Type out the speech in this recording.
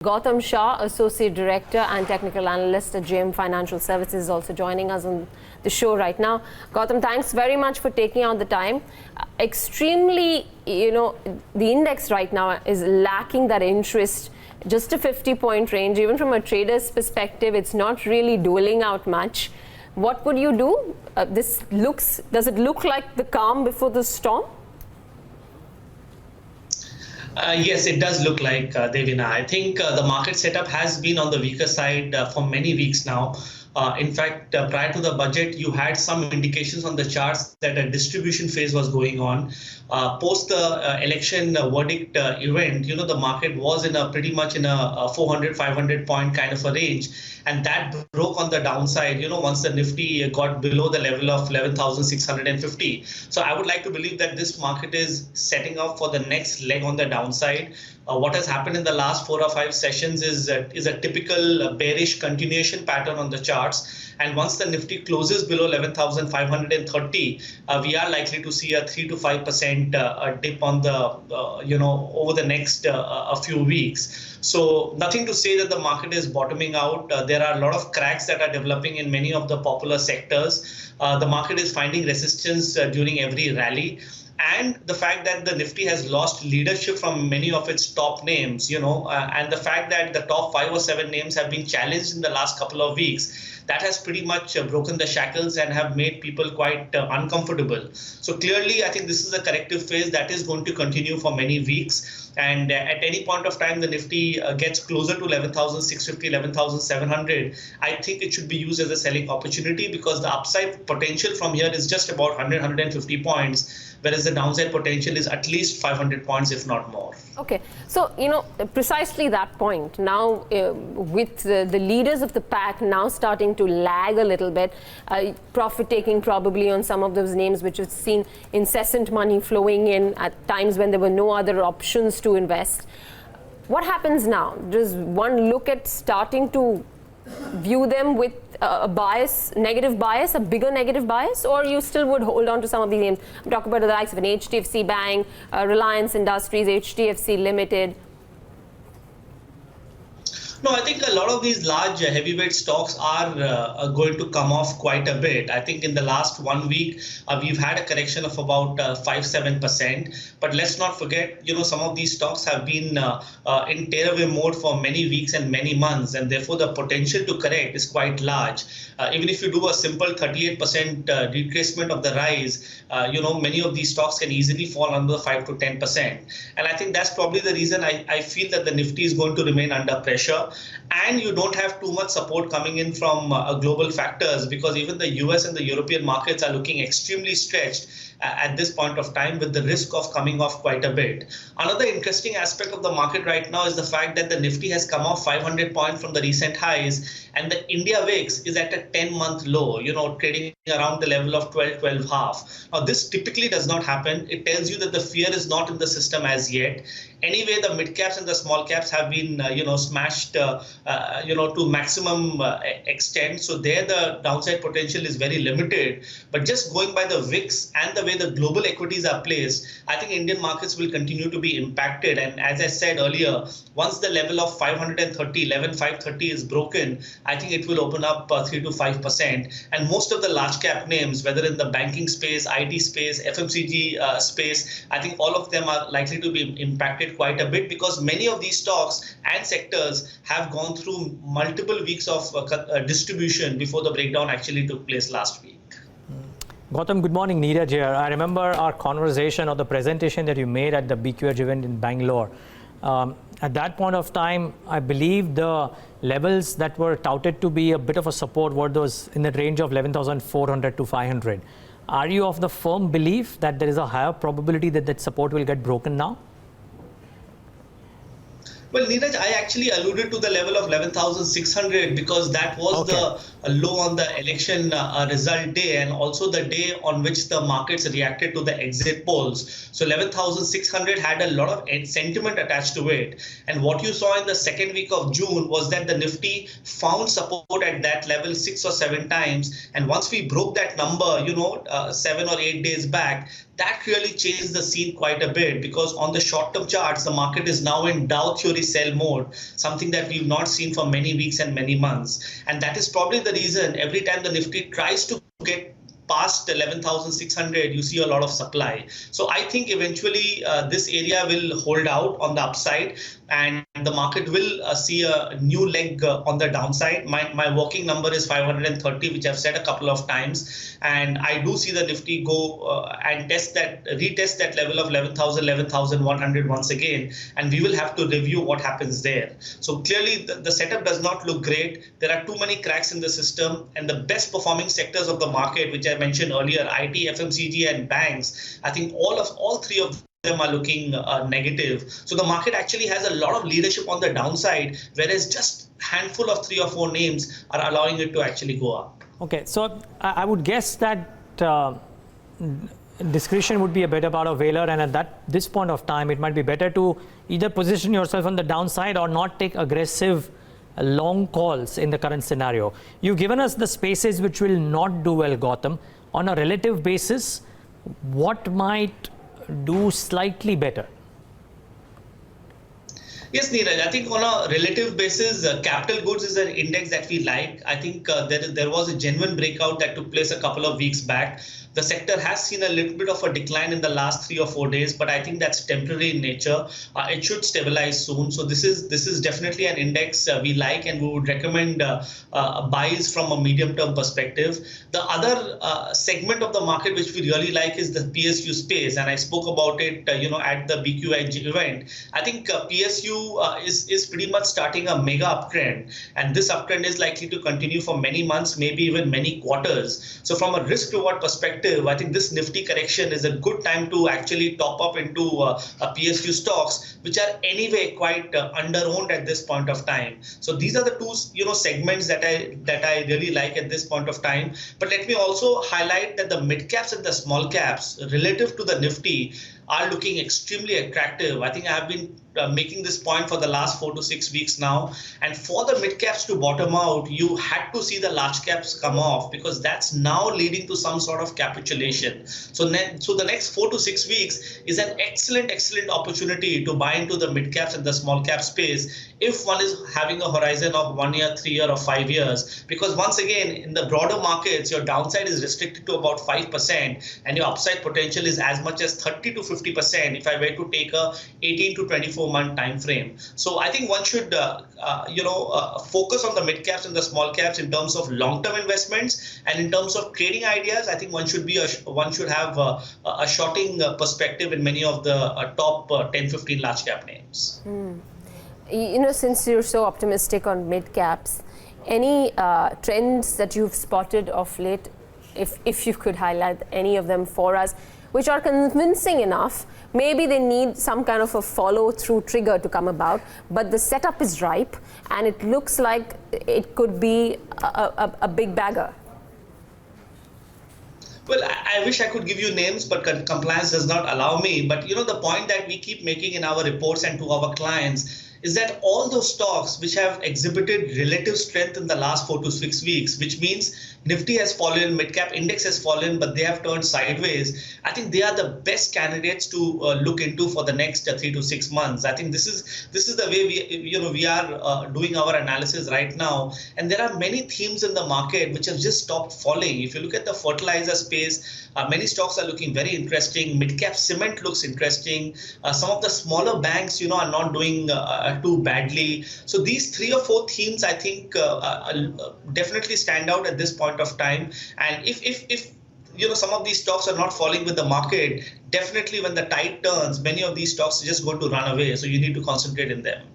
Gautam Shah, Associate Director and Technical Analyst at JM Financial Services, is also joining us on the show right now. Gautam, thanks very much for taking out the time. Extremely, the index right now is lacking that interest. Just a 50-point range. Even from a trader's perspective, it's not really doling out much. What would you do? Does it look like the calm before the storm? Yes, it does look like, Devina. I think the market setup has been on the weaker side for many weeks now. In fact, prior to the budget, you had some indications on the charts that a distribution phase was going on. Post the election verdict event, the market was in pretty much in a 400, 500 point kind of a range. And that broke on the downside, once the Nifty got below the level of 11,650. So I would like to believe that this market is setting up for the next leg on the downside. What has happened in the last 4 or 5 sessions is a typical bearish continuation pattern on the charts. And once the Nifty closes below 11,530, we are likely to see a 3 to 5% dip on the, over the next a few weeks. So nothing to say that the market is bottoming out. There are a lot of cracks that are developing in many of the popular sectors. The market is finding resistance during every rally. And the fact that the Nifty has lost leadership from many of its top names, and the fact that the top 5 or 7 names have been challenged in the last couple of weeks, that has pretty much broken the shackles and have made people quite uncomfortable. So clearly, I think this is a corrective phase that is going to continue for many weeks. And at any point of time, the Nifty gets closer to 11,650, 11,700. I think it should be used as a selling opportunity because the upside potential from here is just about 100, 150 points, whereas the downside potential is at least 500 points, if not more. Okay, so, precisely that point. Now, with the leaders of the pack now starting to lag a little bit, profit-taking probably on some of those names which have seen incessant money flowing in at times when there were no other options to invest. What happens now? Does one look at starting to view them with a bias, negative bias, a bigger negative bias, or you still would hold on to some of these names? I'm talking about the likes of an HDFC Bank, Reliance Industries, HDFC Limited. No, I think a lot of these large heavyweight stocks are going to come off quite a bit. I think in the last 1 week, we've had a correction of about 5-7%. But let's not forget, some of these stocks have been in tearaway mode for many weeks and many months. And therefore, the potential to correct is quite large. Even if you do a simple 38% retracement of the rise, many of these stocks can easily fall under 5 to 10%. And I think that's probably the reason I feel that the Nifty is going to remain under pressure. And you don't have too much support coming in from global factors because even the US and the European markets are looking extremely stretched at this point of time with the risk of coming off quite a bit. Another interesting aspect of the market right now is the fact that the Nifty has come off 500 points from the recent highs and the India VIX is at a 10-month low, trading around the level of 12, 12.5. Now, this typically does not happen. It tells you that the fear is not in the system as yet. Anyway, the mid caps and the small caps have been, smashed, to maximum extent. So there, the downside potential is very limited. But just going by the VIX and the way the global equities are placed, I think Indian markets will continue to be impacted. And as I said earlier, once the level of 530, 11,530 is broken, I think it will open up 3 to 5%. And most of the large cap names, whether in the banking space, IT space, FMCG space, I think all of them are likely to be impacted quite a bit because many of these stocks and sectors have gone through multiple weeks of distribution before the breakdown actually took place last week. Gautam, good morning. Neeraj here. I remember our conversation or the presentation that you made at the BQH event in Bangalore. At that point of time, I believe the levels that were touted to be a bit of a support were those in the range of 11,400 to 500. Are you of the firm belief that there is a higher probability that that support will get broken now? Well, Neeraj, I actually alluded to the level of 11,600 because that was the low on the election result day and also the day on which the markets reacted to the exit polls. So 11,600 had a lot of sentiment attached to it. And what you saw in the second week of June was that the Nifty found support at that level 6 or 7 times. And once we broke that number, 7 or 8 days back, that really changed the scene quite a bit, because on the short-term charts, the market is now in Dow theory sell mode, something that we've not seen for many weeks and many months. And that is probably the reason every time the Nifty tries to get past 11,600, you see a lot of supply. So I think eventually this area will hold out on the upside, and the market will see a new leg on the downside. My working number is 530, which I've said a couple of times, and I do see the Nifty go and retest that level of 11,000, 11,100 once again, and we will have to review what happens there. So clearly the setup does not look great. There are too many cracks in the system, and the best performing sectors of the market, which I mentioned earlier, IT, FMCG, and banks, I think all three of them are looking negative. So the market actually has a lot of leadership on the downside, whereas just a handful of 3 or 4 names are allowing it to actually go up. Okay, so I would guess that discretion would be a better part of valor, and at this point of time, it might be better to either position yourself on the downside or not take aggressive long calls in the current scenario. You've given us the spaces which will not do well, Gautam. On a relative basis, what might do slightly better? Yes, Neeraj, I think on a relative basis, capital goods is an index that we like. I think there was a genuine breakout that took place a couple of weeks back. The sector has seen a little bit of a decline in the last 3 or 4 days, but I think that's temporary in nature. It should stabilize soon. So this is definitely an index we like, and we would recommend buys from a medium-term perspective. The other segment of the market which we really like is the PSU space, and I spoke about it, at the BQI event. I think PSU is pretty much starting a mega uptrend, and this uptrend is likely to continue for many months, maybe even many quarters. So from a risk-reward perspective, I think this Nifty correction is a good time to actually top up into PSU stocks, which are anyway quite under-owned at this point of time. So these are the two segments that I really like at this point of time. But let me also highlight that the mid caps and the small caps relative to the Nifty are looking extremely attractive. I think I have been making this point for the last 4 to 6 weeks now. And for the mid caps to bottom out, you had to see the large caps come off, because that's now leading to some sort of capitulation. So the next 4 to 6 weeks is an excellent opportunity to buy into the mid caps and the small cap space if one is having a horizon of 1 year, 3 year, or 5 years. Because once again, in the broader markets, your downside is restricted to about 5%, and your upside potential is as much as 30 to 50% if I were to take a 18 to 24-month time frame. So I think one should focus on the mid caps and the small caps in terms of long-term investments, and in terms of trading ideas, I think one should have a shorting perspective in many of the top 10-15 large cap names. Since you're so optimistic on mid caps, any trends that you've spotted of late, if you could highlight any of them for us, which are convincing enough? Maybe they need some kind of a follow-through trigger to come about, but the setup is ripe, and it looks like it could be a big bagger. Well, I wish I could give you names, but compliance does not allow me. But the point that we keep making in our reports and to our clients is that all those stocks which have exhibited relative strength in the last 4 to 6 weeks, which means Nifty has fallen, mid-cap index has fallen, but they have turned sideways. I think they are the best candidates to look into for the next 3 to 6 months. I think this is the way we are doing our analysis right now. And there are many themes in the market which have just stopped falling. If you look at the fertilizer space, many stocks are looking very interesting. Mid-cap cement looks interesting. Some of the smaller banks, are not doing too badly. So these 3 or 4 themes, I think, definitely stand out at this point of time. And if some of these stocks are not falling with the market, definitely when the tide turns, many of these stocks are just going to run away. So you need to concentrate in them.